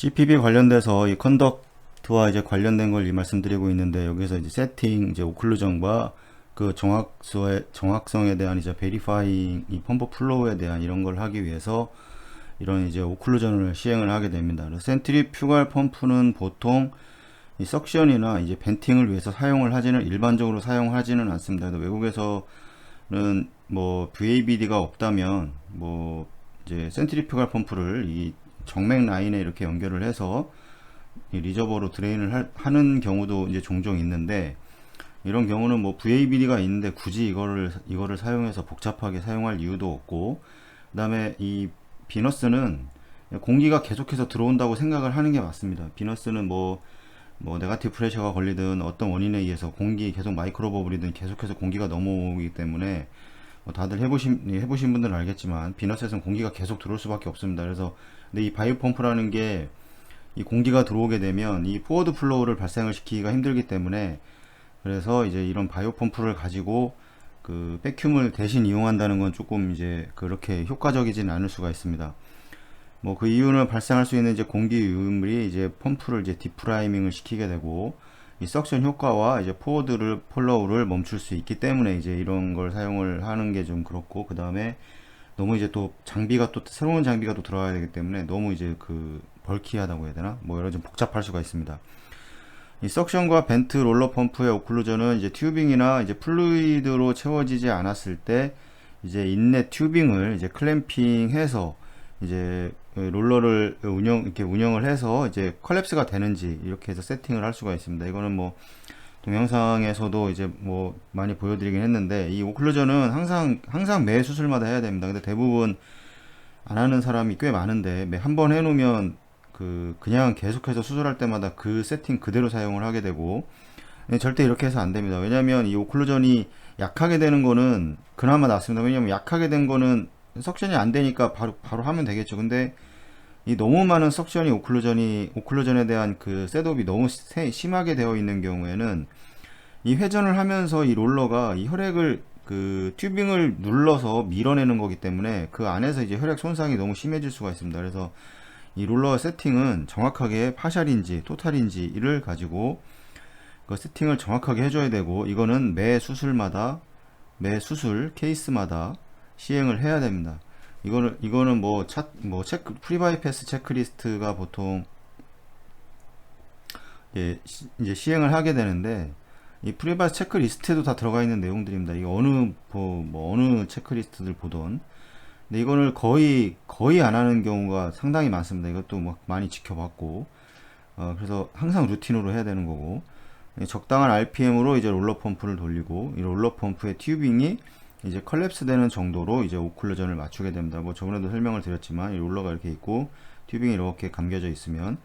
CPB 관련돼서 이 컨덕트와 이제 관련된 걸 말씀드리고 있는데, 여기서 이제 세팅, 이제 오클루전과 그 정확성에 대한 이제 베리파잉, 이 펌프 플로우에 대한 이런 걸 하기 위해서 이런 이제 오클루전을 시행을 하게 됩니다. 그래서 센트리퓨갈 펌프는 보통 이 석션이나 이제 벤팅을 위해서 일반적으로 사용하지는 않습니다. 외국에서는 뭐 VABD가 없다면 뭐 이제 센트리퓨갈 펌프를 이 정맥 라인에 이렇게 연결을 해서 이 리저버로 드레인을 하는 경우도 이제 종종 있는데, 이런 경우는 뭐 VABD가 있는데 굳이 이거를 사용해서 복잡하게 사용할 이유도 없고, 그 다음에 이 비너스는 공기가 계속해서 들어온다고 생각을 하는 게 맞습니다. 비너스는 뭐 네가티브 프레셔가 걸리든 어떤 원인에 의해서 계속 마이크로 버블이든 계속해서 공기가 넘어오기 때문에, 뭐 다들 해보신 분들은 알겠지만 비너스에서는 공기가 계속 들어올 수밖에 없습니다. 그래서 근데 이 바이오 펌프라는 게 이 공기가 들어오게 되면 이 포워드 플로우를 발생을 시키기가 힘들기 때문에, 그래서 이제 이런 바이오 펌프를 가지고 그 백큐을 대신 이용한다는 건 조금 이제 그렇게 효과적이진 않을 수가 있습니다. 뭐 그 이유는 발생할 수 있는 이제 공기 유물이 이제 펌프를 이제 디프라이밍을 시키게 되고, 이 석션 효과와 이제 포워드 플로우를 멈출 수 있기 때문에 이제 이런 걸 사용을 하는 게 좀 그렇고, 그 다음에 너무 이제 또 새로운 장비가 또 들어가야 되기 때문에 너무 이제 그 벌키하다고 해야 되나, 뭐 여러 좀 복잡할 수가 있습니다. 이 석션과 벤트 롤러 펌프의 오클루전은 이제 튜빙이나 이제 플루이드로 채워지지 않았을 때 이제 인넷 튜빙을 이제 클램핑해서 이제 롤러를 이렇게 운영을 해서 이제 컬랩스가 되는지 이렇게 해서 세팅을 할 수가 있습니다. 이거는 뭐 동영상에서도 이제 뭐 많이 보여드리긴 했는데, 이 오클루전은 항상 매 수술마다 해야 됩니다. 근데 대부분 안 하는 사람이 꽤 많은데, 매 한 번 해놓으면 그냥 계속해서 수술할 때마다 그 세팅 그대로 사용을 하게 되고, 절대 이렇게 해서 안 됩니다. 왜냐면 이 오클루전이 약하게 되는 거는 그나마 낫습니다. 왜냐면 약하게 된 거는 석션이 안 되니까 바로 하면 되겠죠. 근데 이 너무 많은 석션이 오클루전에 대한 그 셋업이 너무 심하게 되어 있는 경우에는 이 회전을 하면서 이 롤러가 이 혈액을 그 튜빙을 눌러서 밀어내는 거기 때문에 그 안에서 이제 혈액 손상이 너무 심해질 수가 있습니다. 그래서 이 롤러 세팅은 정확하게 파샬인지 토탈인지를 가지고 그 세팅을 정확하게 해줘야 되고, 이거는 매 수술 케이스마다 시행을 해야 됩니다. 이거는 프리바이패스 체크리스트가 보통 이제 시행을 하게 되는데, 이 프리바이패스 체크리스트에도 다 들어가 있는 내용들입니다. 이게 어느 체크리스트들 보던. 근데 이거를 거의 안 하는 경우가 상당히 많습니다. 이것도 막 많이 지켜봤고, 그래서 항상 루틴으로 해야 되는 거고, 적당한 RPM으로 이제 롤러 펌프를 돌리고, 이 롤러 펌프의 튜빙이 이제 컬랩스 되는 정도로 이제 오클루전을 맞추게 됩니다. 뭐 저번에도 설명을 드렸지만, 이 롤러가 이렇게 있고 튜빙이 이렇게 감겨져 있으면,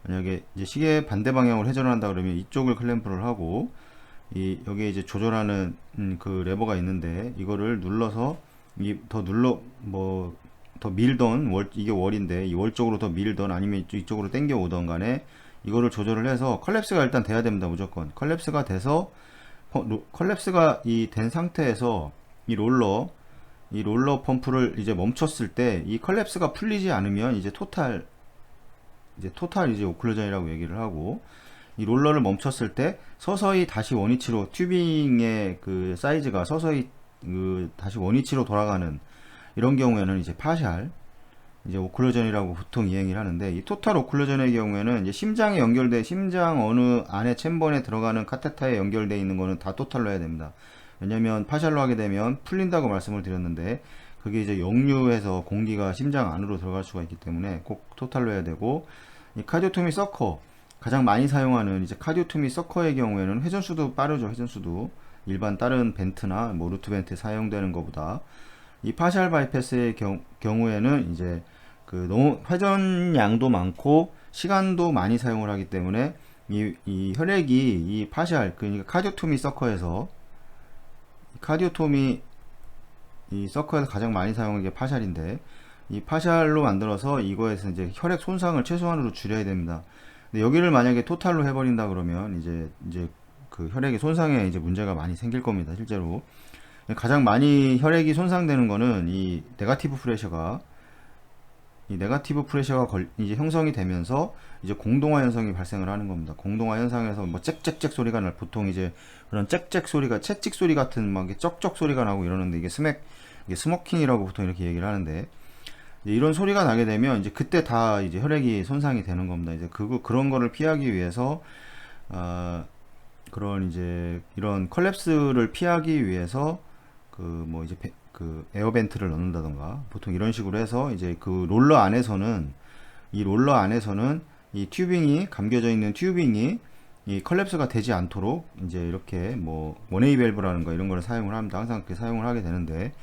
만약에 이제 시계 반대 방향으로 회전을 한다 그러면 이쪽을 클램프를 하고, 여기에 이제 조절하는 그 레버가 있는데, 이거를 눌러서 더 밀던 이게 월인데 이 월 쪽으로 더 밀던 아니면 이쪽으로 당겨 오던 간에 이거를 조절을 해서 컬랩스가 일단 돼야 됩니다. 무조건 컬랩스가 돼서, 컬랩스가 된 상태에서 이 롤러 펌프를 이제 멈췄을 때, 이 컬랩스가 풀리지 않으면 이제 토탈 이제 오클루전이라고 얘기를 하고, 이 롤러를 멈췄을 때 서서히 다시 원위치로, 튜빙의 그 사이즈가 서서히 다시 원위치로 돌아가는 이런 경우에는 이제 파샬 이제 오클루전이라고 보통 이행을 하는데, 이 토탈 오클루전의 경우에는 이제 심장 어느 안에 챔버에 들어가는 카테터에 연결되어 있는 거는 다 토탈로 해야 됩니다. 왜냐면 파샬로 하게 되면 풀린다고 말씀을 드렸는데, 그게 이제 역류해서 공기가 심장 안으로 들어갈 수가 있기 때문에 꼭 토탈로 해야 되고, 이 카디오토미 서커, 가장 많이 사용하는 이제 카디오토미 서커의 경우에는 회전수도 빠르죠. 회전수도 일반 다른 벤트나 뭐 루트 벤트에 사용되는 것보다. 이 파샬 바이패스의 경우에는 이제 너무 회전량도 많고 시간도 많이 사용을 하기 때문에 이 혈액이 이 파샬, 그러니까 카디오토미 서커에서 가장 많이 사용하는 게 파샬인데, 이 파샬로 만들어서 이거에서 이제 혈액 손상을 최소한으로 줄여야 됩니다. 근데 여기를 만약에 토탈로 해버린다 그러면 이제 그 혈액의 손상에 이제 문제가 많이 생길 겁니다. 실제로 가장 많이 혈액이 손상되는 거는 이 네가티브 프레셔가 이 네가티브 프레셔가 이제 형성이 되면서 이제 공동화 현상이 발생을 하는 겁니다. 공동화 현상에서 뭐 짹짹짹 소리가 날, 보통 이제 그런 짹짹 소리가, 채찍 소리 같은 막 쩍쩍 소리가 나고 이러는데, 이게 스모킹이라고 보통 이렇게 얘기를 하는데, 이제 이런 소리가 나게 되면 이제 그때 다 이제 혈액이 손상이 되는 겁니다. 이제 그런 거를 피하기 위해서, 그런 이제 이런 컬랩스를 피하기 위해서 그 뭐 이제 그 에어벤트를 넣는다던가, 보통 이런 식으로 해서 이제 그 롤러 안에서는, 이 튜빙이 감겨져 있는 튜빙이 이 컬랩스가 되지 않도록 이제 이렇게 뭐 원웨이 밸브라는 거 이런 거를 사용을 합니다. 항상 그렇게 사용을 하게 되는데,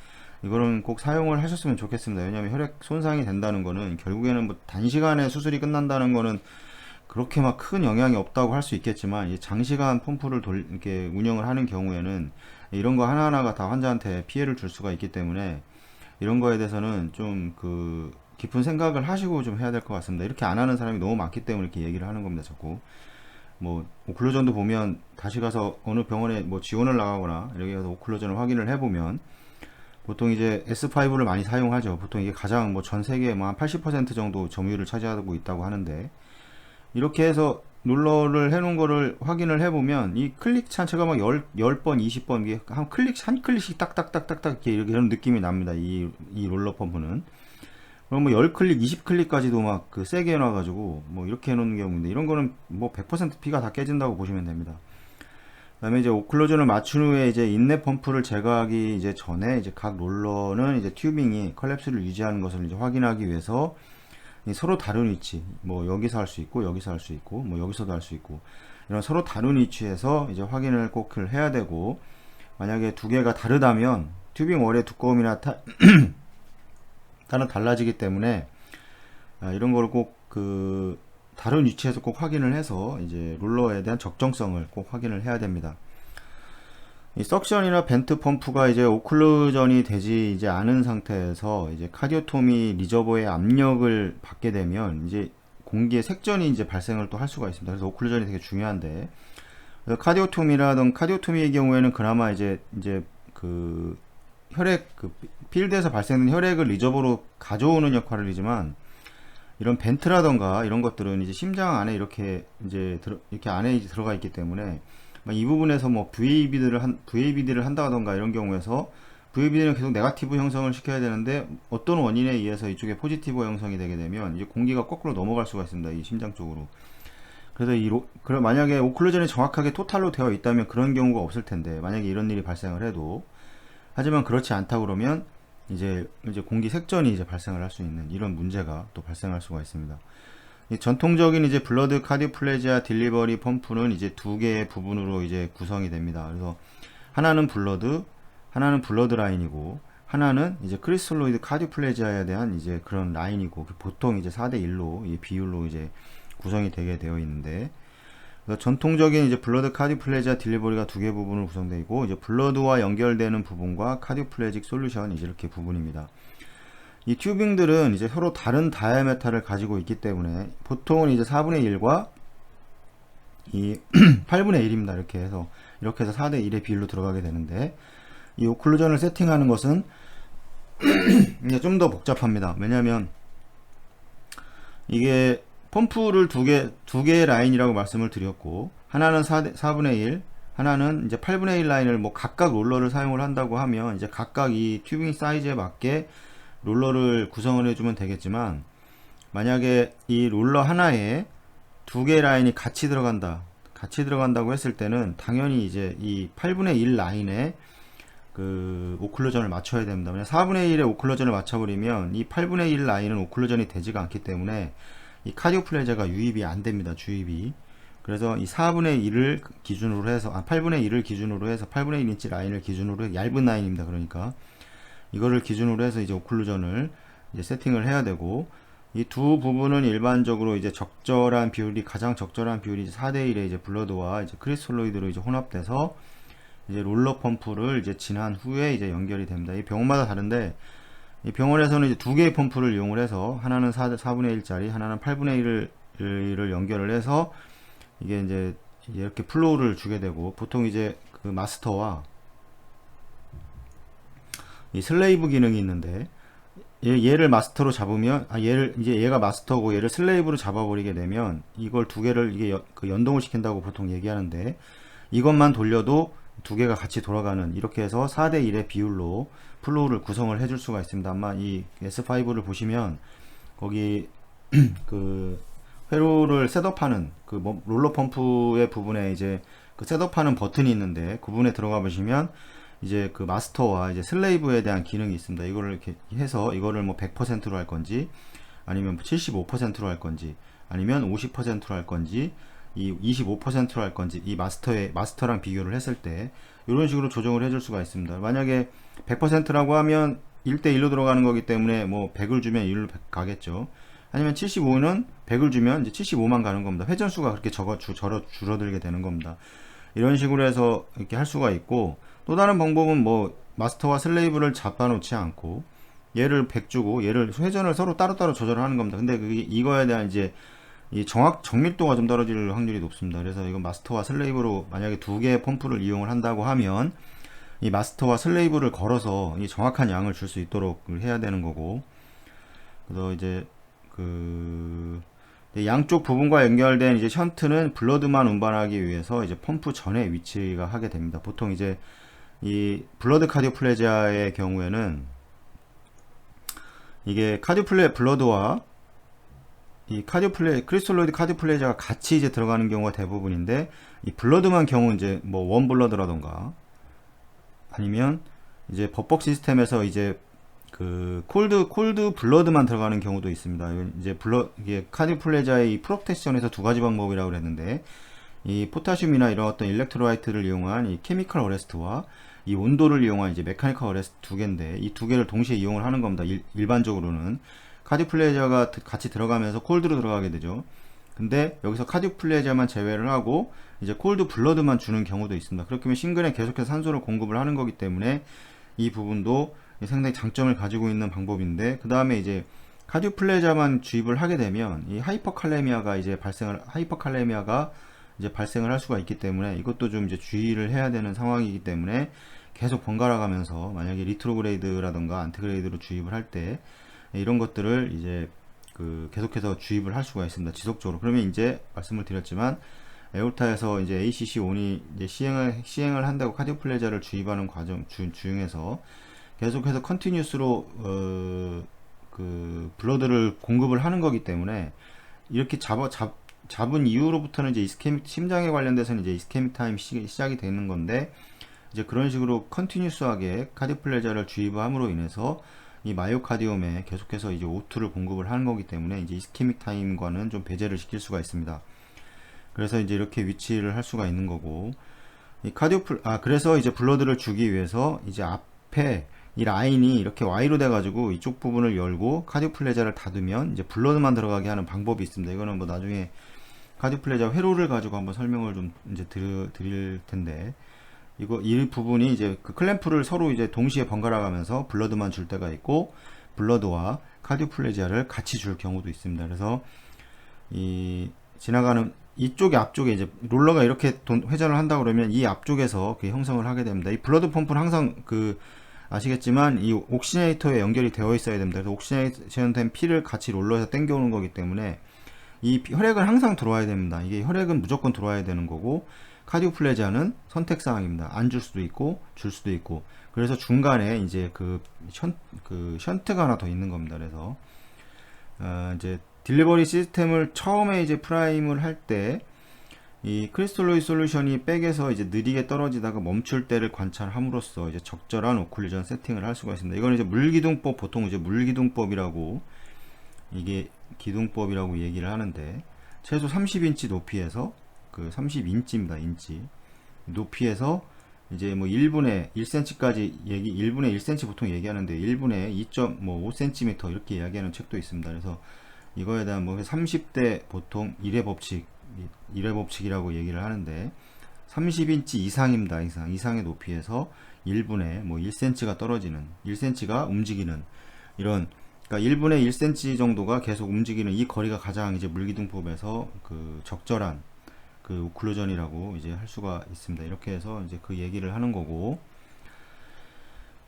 이거는 꼭 사용을 하셨으면 좋겠습니다. 왜냐하면 혈액 손상이 된다는 거는 결국에는 뭐 단시간에 수술이 끝난다는 거는 그렇게 막 큰 영향이 없다고 할 수 있겠지만, 장시간 펌프를 이렇게 운영을 하는 경우에는 이런 거 하나하나가 다 환자한테 피해를 줄 수가 있기 때문에, 이런 거에 대해서는 좀 그 깊은 생각을 하시고 좀 해야 될 것 같습니다. 이렇게 안 하는 사람이 너무 많기 때문에 이렇게 얘기를 하는 겁니다. 자꾸 뭐 오클루전도 보면 다시 가서 어느 병원에 뭐 지원을 나가거나 이렇게 해서 오클루전을 확인을 해보면, 보통 이제 S5를 많이 사용하죠. 보통 이게 가장 뭐 전 세계에 뭐 한 80% 정도 점유율을 차지하고 있다고 하는데, 이렇게 해서 롤러를 해놓은 거를 확인을 해보면 이 클릭 자체가 막 10번, 20번, 이게 한 클릭씩 딱딱딱딱딱 이렇게 이런 느낌이 납니다. 이 롤러 펌프는. 그럼 뭐 10클릭, 20클릭까지도 막 그 세게 해놔가지고 뭐 이렇게 해놓는 경우인데, 이런 거는 뭐 100% 피가 다 깨진다고 보시면 됩니다. 그 다음에 이제 오클루전을 맞춘 후에 이제 인내 펌프를 제거하기 이제 전에 이제 각 롤러는 이제 튜빙이 컬랩스를 유지하는 것을 이제 확인하기 위해서 서로 다른 위치, 뭐 여기서 할 수 있고 여기서 할 수 있고 뭐 여기서도 할 수 있고, 이런 서로 다른 위치에서 이제 확인을 꼭 해야 되고, 만약에 두 개가 다르다면 튜빙 월의 두꺼움이나 따라 달라지기 때문에, 이런 걸 꼭 그 다른 위치에서 꼭 확인을 해서 이제 롤러에 대한 적정성을 꼭 확인을 해야 됩니다. 이 석션이나 벤트 펌프가 이제 오클루전이 되지 이제 않은 상태에서 이제 카디오토미 리저버의 압력을 받게 되면 이제 공기의 색전이 이제 발생을 또 할 수가 있습니다. 그래서 오클루전이 되게 중요한데, 카디오토미의 경우에는 그나마 이제 그 혈액, 그 필드에서 발생된 혈액을 리저버로 가져오는 역할을 하지만, 이런 벤트라던가 이런 것들은 이제 심장 안에 이렇게 안에 이제 들어가 있기 때문에, 이 부분에서 뭐 VABD를 한다던가 이런 경우에서 VABD는 계속 네가티브 형성을 시켜야 되는데, 어떤 원인에 의해서 이쪽에 포지티브 형성이 되게 되면 이제 공기가 거꾸로 넘어갈 수가 있습니다. 이 심장 쪽으로. 그래서 만약에 오클루전이 정확하게 토탈로 되어 있다면 그런 경우가 없을 텐데, 만약에 이런 일이 발생을 해도, 하지만 그렇지 않다 그러면 이제 공기 색전이 이제 발생을 할 수 있는 이런 문제가 또 발생할 수가 있습니다. 전통적인 이제 블러드 카디오플레지아 딜리버리 펌프는 이제 두 개의 부분으로 이제 구성이 됩니다. 그래서 하나는 블러드 라인이고, 하나는 이제 크리스톨로이드 카디오플레지아에 대한 이제 그런 라인이고, 보통 이제 4대1로 이 비율로 이제 구성이 되게 되어 있는데, 전통적인 이제 블러드 카디오플레지아 딜리버리가 두 개 부분으로 구성되어 있고, 이제 블러드와 연결되는 부분과 카디오플레직 솔루션 이제 이렇게 부분입니다. 이 튜빙들은 이제 서로 다른 다이아메타를 가지고 있기 때문에 보통은 이제 4분의 1과 이 8분의 1입니다. 이렇게 해서 4대 1의 비율로 들어가게 되는데, 이 오클루전을 세팅하는 것은 이제 좀 더 복잡합니다. 왜냐하면 이게 펌프를 두 개의 라인이라고 말씀을 드렸고, 하나는 4분의 1, 하나는 이제 8분의 1 라인을 뭐 각각 롤러를 사용을 한다고 하면, 이제 각각 이 튜빙 사이즈에 맞게 롤러를 구성을 해주면 되겠지만, 만약에 이 롤러 하나에 두 개의 라인이 같이 들어간다고 했을 때는 당연히 이제 이 8분의 1 라인에 그 오클루전을 맞춰야 됩니다. 왜냐면 4분의 1에 오클루전을 맞춰버리면 이 8분의 1 라인은 오클루전이 되지가 않기 때문에 이 카디오플레지아가 유입이 안 됩니다. 주입이. 그래서 이 4분의 1을 기준으로 해서 8분의 1을 기준으로 해서 8분의 1인치 라인을 기준으로 해서, 얇은 라인입니다. 그러니까 이거를 기준으로 해서 이제 오클루전을 이제 세팅을 해야 되고, 이 두 부분은 일반적으로 이제 가장 적절한 비율이 4대1의 이제 블러드와 이제 크리스톨로이드로 이제 혼합돼서 이제 롤러 펌프를 이제 지난 후에 이제 연결이 됩니다. 이 병원마다 다른데, 이 병원에서는 이제 두 개의 펌프를 이용을 해서, 하나는 4분의 1짜리, 하나는 8분의 1을 연결을 해서 이게 이제 이렇게 플로우를 주게 되고, 보통 이제 그 마스터와 이 슬레이브 기능이 있는데, 얘를 마스터로 잡으면, 얘를, 이제 얘가 마스터고 얘를 슬레이브로 잡아버리게 되면, 이걸 두 개를 이게 연동을 시킨다고 보통 얘기하는데, 이것만 돌려도 두 개가 같이 돌아가는, 이렇게 해서 4대 1의 비율로 플로우를 구성을 해줄 수가 있습니다. 아마 이 S5를 보시면, 거기, 그, 회로를 셋업하는, 롤러 펌프의 부분에 이제, 그 셋업하는 버튼이 있는데, 그 부분에 들어가 보시면, 이제 그 마스터와 이제 슬레이브에 대한 기능이 있습니다. 이거를 이렇게 해서 이거를 뭐 100%로 할 건지 아니면 75%로 할 건지 아니면 50%로 할 건지 이 25%로 할 건지 이 마스터랑 비교를 했을 때 이런 식으로 조정을 해줄 수가 있습니다. 만약에 100%라고 하면 1대1로 들어가는 거기 때문에 뭐 100을 주면 1로 가겠죠. 아니면 75는 100을 주면 이제 75만 가는 겁니다. 회전수가 그렇게 줄어들게 되는 겁니다. 이런 식으로 해서 이렇게 할 수가 있고, 또 다른 방법은 뭐 마스터와 슬레이브를 잡아놓지 않고 얘를 100 주고 얘를 회전을 서로 따로따로 조절을 하는 겁니다. 근데 이거에 대한 이제 이 정밀도가 좀 떨어질 확률이 높습니다. 그래서 이거 마스터와 슬레이브로 만약에 두 개의 펌프를 이용을 한다고 하면 이 마스터와 슬레이브를 걸어서 이 정확한 양을 줄 수 있도록 해야 되는 거고, 그래서 이제 양쪽 부분과 연결된 이제 션트는 블러드만 운반하기 위해서 이제 펌프 전에 위치가 하게 됩니다. 보통 이제 이 블러드 카디오플레지아의 경우에는 이게 블러드와 이 크리스톨로이드 카디오플레지아가 같이 이제 들어가는 경우가 대부분인데, 이 블러드만 경우 이제 뭐 원 블러드라던가 아니면 이제 법벅 시스템에서 이제 그 콜드 블러드만 들어가는 경우도 있습니다. 이제 이게 카디오플레지아의 이 프로텍션에서 두 가지 방법이라고 그랬는데, 이 포타슘이나 이런 어떤 일렉트로라이트를 이용한 이 케미컬 어레스트와 이 온도를 이용한 이제 메카니컬 어레스트 두 개인데, 이 두 개를 동시에 이용을 하는 겁니다. 일반적으로는 카디오플레지아가 같이 들어가면서 콜드로 들어가게 되죠. 근데 여기서 카디오플레지아만 제외를 하고 이제 콜드 블러드만 주는 경우도 있습니다. 그렇게 하면 심근에 계속해서 산소를 공급을 하는 거기 때문에 이 부분도 상당히 장점을 가지고 있는 방법인데, 그 다음에 이제 카디오플레지아만 주입을 하게 되면 이 하이퍼칼레미아가 이제 발생을 할 수가 있기 때문에 이것도 좀 이제 주의를 해야 되는 상황이기 때문에 계속 번갈아 가면서 만약에 리트로그레이드라던가 안티그레이드로 주입을 할 때 이런 것들을 이제 계속해서 주입을 할 수가 있습니다. 지속적으로. 그러면 이제 말씀을 드렸지만 에올타에서 이제 ACC1이 이제 시행을 한다고 카디오플레지아를 주입하는 과정 중에서 계속해서 컨티뉴스로 블러드를 공급을 하는 거기 때문에 이렇게 잡은 이후로부터는 이제 심장에 관련돼서는 이제 이스케믹 타임 시작이 되는 건데, 이제 그런 식으로 컨티뉴스하게 카디오플레지아를 주입함으로 인해서 이 마이오카디움에 계속해서 이제 O2를 공급을 하는 거기 때문에 이제 이스케믹 타임과는 좀 배제를 시킬 수가 있습니다. 그래서 이제 이렇게 위치를 할 수가 있는 거고, 그래서 이제 블러드를 주기 위해서 이제 앞에 이 라인이 이렇게 Y로 돼가지고 이쪽 부분을 열고 카디오플레지아를 닫으면 이제 블러드만 들어가게 하는 방법이 있습니다. 이거는 뭐 나중에 카디오플레지아 회로를 가지고 한번 설명을 좀 이제 드릴 텐데, 이 부분이 이제 그 클램프를 서로 이제 동시에 번갈아 가면서 블러드만 줄 때가 있고, 블러드와 카디오플레지아를 같이 줄 경우도 있습니다. 그래서 이 지나가는 이쪽에 앞쪽에 이제 롤러가 이렇게 회전을 한다 그러면 이 앞쪽에서 그 형성을 하게 됩니다. 이 블러드 펌프는 항상 아시겠지만 이 옥시네이터에 연결이 되어 있어야 됩니다. 그래서 옥시네이션 된 피를 같이 롤러에서 당겨오는 거기 때문에 이 혈액은 항상 들어와야 됩니다. 이게 혈액은 무조건 들어와야 되는 거고, 카디오플레지아는 선택사항입니다. 안 줄 수도 있고 줄 수도 있고, 그래서 중간에 이제 션트가 하나 더 있는 겁니다. 그래서 이제 딜리버리 시스템을 처음에 이제 프라임을 할 때 이 크리스톨로이드 솔루션이 백에서 이제 느리게 떨어지다가 멈출 때를 관찰함으로써 이제 적절한 오클루전 세팅을 할 수가 있습니다. 이거는 이제 물기둥법, 보통 이제 물기둥법이라고, 이게 기둥법이라고 얘기를 하는데, 최소 30인치 높이에서 30인치입니다. 인치 높이에서 이제 뭐 1분의 1cm까지 1분의 1cm 보통 얘기하는데 1분의 2.5cm 이렇게 이야기하는 책도 있습니다. 그래서 이거에 대한 뭐 30대 보통 1의 법칙이라고 얘기를 하는데, 30인치 이상입니다. 이상의 높이에서 1분의 뭐 1cm가 떨어지는, 1cm가 움직이는 이런, 그러니까 1분의 1cm 정도가 계속 움직이는 이 거리가 가장 이제 물기둥법에서 적절한 오클루전이라고 이제 할 수가 있습니다. 이렇게 해서 이제 그 얘기를 하는 거고,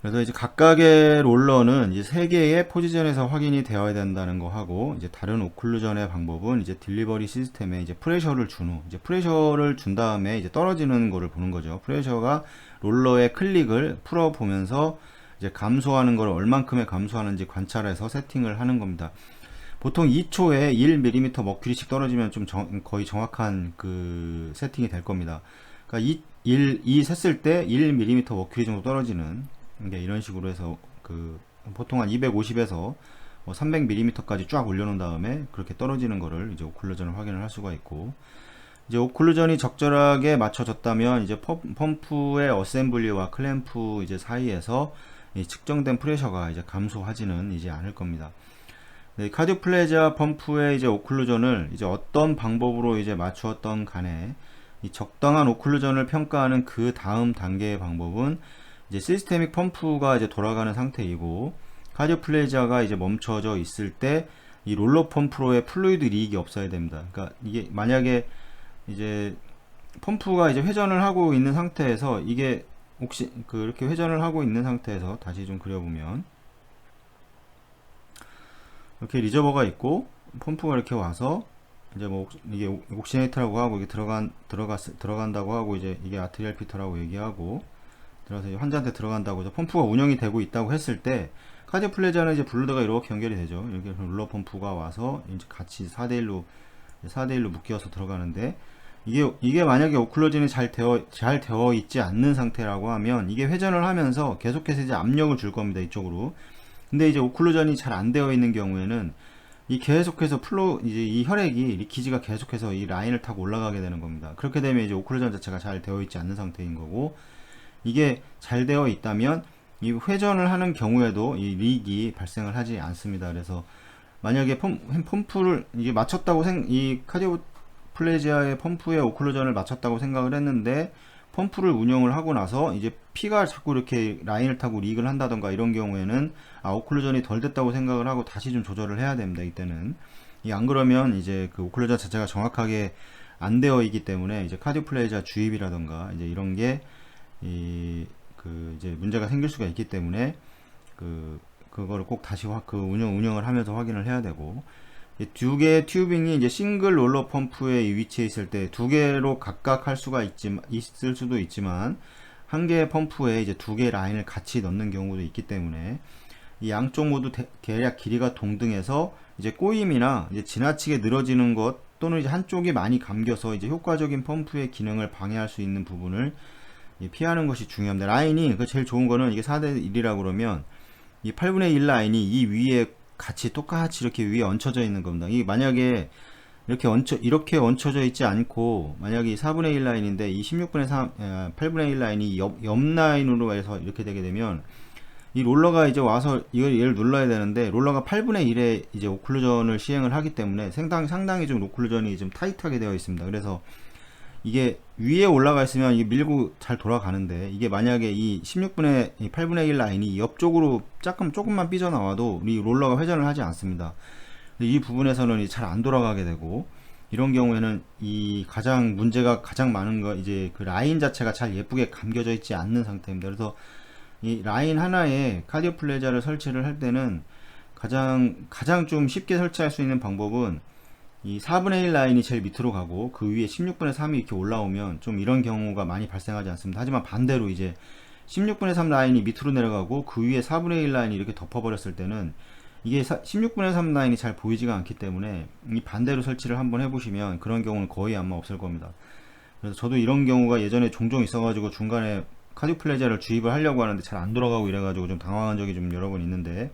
그래서 이제 각각의 롤러는 이제 세 개의 포지션에서 확인이 되어야 된다는 거 하고, 이제 다른 오클루전의 방법은 이제 딜리버리 시스템에 이제 프레셔를 준 후, 이제 프레셔를 준 다음에 이제 떨어지는 거를 보는 거죠. 프레셔가 롤러의 클릭을 풀어 보면서 이제 감소하는 걸 얼만큼의 감소하는지 관찰해서 세팅을 하는 겁니다. 보통 2초에 1mm 머큐리씩 떨어지면 좀 거의 정확한 그 세팅이 될 겁니다. 그러니까 이 셌을 때 1mm 머큐리 정도 떨어지는 게 이런 식으로 해서 그 보통 한 250에서 300mm까지 쫙 올려놓은 다음에 그렇게 떨어지는 거를 이제 오클루전을 확인을 할 수가 있고, 이제 오클루전이 적절하게 맞춰졌다면 이제 펌프의 어셈블리와 클램프 이제 사이에서 이 측정된 프레셔가 이제 감소하지는 이제 않을 겁니다. 네, 카디오 플레자 펌프의 이제 오클루전을 이제 어떤 방법으로 이제 맞추었던 간에 이 적당한 오클루전을 평가하는 그 다음 단계의 방법은 이제 시스테믹 펌프가 이제 돌아가는 상태이고, 카디오 플레자가 이제 멈춰져 있을 때 이 롤러 펌프로의 플루이드 리익이 없어야 됩니다. 그러니까 이게 만약에 이제 펌프가 이제 회전을 하고 있는 상태에서 이게 혹시 그렇게 회전을 하고 있는 상태에서 다시 좀 그려보면 이렇게 리저버가 있고 펌프가 이렇게 와서 이제 뭐 이게 옥시네이터라고 하고 이게 들어간다고 하고 이제 이게 아트리얼 피터라고 얘기하고 들어가서 환자한테 들어간다고 해서 펌프가 운영이 되고 있다고 했을 때 카디오 플레자는 이제 블루드가 이렇게 연결이 되죠. 이렇게 롤러 펌프가 와서 이제 같이 4대1로 묶여서 들어가는데, 이게 만약에 오클루전이 잘 되어 있지 않는 상태라고 하면 이게 회전을 하면서 계속해서 이제 압력을 줄 겁니다, 이쪽으로. 근데 이제 오클루전이 잘 안 되어 있는 경우에는 이 계속해서 이제 이 혈액이 리키지가 계속해서 이 라인을 타고 올라가게 되는 겁니다. 그렇게 되면 이제 오클루전 자체가 잘 되어 있지 않는 상태인 거고, 이게 잘 되어 있다면 이 회전을 하는 경우에도 이 리익이 발생을 하지 않습니다. 그래서 만약에 펌프를 이게 맞췄다고 이 카디오 플레지아의 펌프의 오클루전을 맞췄다고 생각을 했는데 펌프를 운영을 하고 나서 이제 피가 자꾸 이렇게 라인을 타고 리익을 한다던가 이런 경우에는 오클루전이 덜 됐다고 생각을 하고 다시 좀 조절을 해야 됩니다. 이때는 안 그러면 이제 그 오클루전 자체가 정확하게 안 되어 있기 때문에 이제 카디오 플레지아 주입이라던가 이제 이런 게 이제 문제가 생길 수가 있기 때문에 그거를 꼭 다시 운영을 하면서 확인을 해야 되고, 두 개의 튜빙이 이제 싱글 롤러 펌프에 위치해 있을 때 두 개로 각각 할 수가 있을 수도 있지만 한 개의 펌프에 이제 두 개의 라인을 같이 넣는 경우도 있기 때문에 이 양쪽 모두 대략 길이가 동등해서 이제 꼬임이나 이제 지나치게 늘어지는 것 또는 이제 한쪽이 많이 감겨서 이제 효과적인 펌프의 기능을 방해할 수 있는 부분을 피하는 것이 중요합니다. 라인이 제일 좋은 거는 이게 4대1이라고 그러면 이 8분의 1 라인이 이 위에 같이 똑같이 이렇게 위에 얹혀져 있는 겁니다. 이 만약에 이렇게 얹혀져 있지 않고 만약에 이 4분의 1 라인인데 이 8분의 1 라인이 옆 라인으로 해서 이렇게 되게 되면 이 롤러가 이제 와서 얘를 눌러야 되는데 롤러가 8분의 1의 이제 오클루전을 시행을 하기 때문에 상당히 좀 오클루전이 좀 타이트하게 되어 있습니다. 그래서 이게 위에 올라가 있으면 이게 밀고 잘 돌아가는데 이게 만약에 이 8분의 1 라인이 옆쪽으로 조금만 삐져나와도 이 롤러가 회전을 하지 않습니다. 이 부분에서는 잘 안 돌아가게 되고, 이런 경우에는 문제가 가장 많은 거 이제 그 라인 자체가 잘 예쁘게 감겨져 있지 않는 상태입니다. 그래서 이 라인 하나에 카디오 플레자를 설치를 할 때는 가장 좀 쉽게 설치할 수 있는 방법은 이 4분의 1 라인이 제일 밑으로 가고 그 위에 16분의 3이 이렇게 올라오면 좀 이런 경우가 많이 발생하지 않습니다. 하지만 반대로 이제 16분의 3 라인이 밑으로 내려가고 그 위에 4분의 1 라인이 이렇게 덮어버렸을 때는 이게 16분의 3 라인이 잘 보이지가 않기 때문에 이 반대로 설치를 한번 해보시면 그런 경우는 거의 아마 없을 겁니다. 그래서 저도 이런 경우가 예전에 종종 있어가지고 중간에 카디오 플레자를 주입을 하려고 하는데 잘 안 돌아가고 이래가지고 좀 당황한 적이 좀 여러 번 있는데,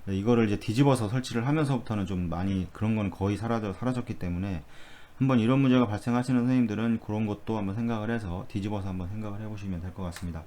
이거를 이제 뒤집어서 설치를 하면서부터는 좀 많이 그런 건 거의 사라졌기 때문에 한번 이런 문제가 발생하시는 선생님들은 그런 것도 한번 생각을 해서 뒤집어서 한번 생각을 해보시면 될 것 같습니다.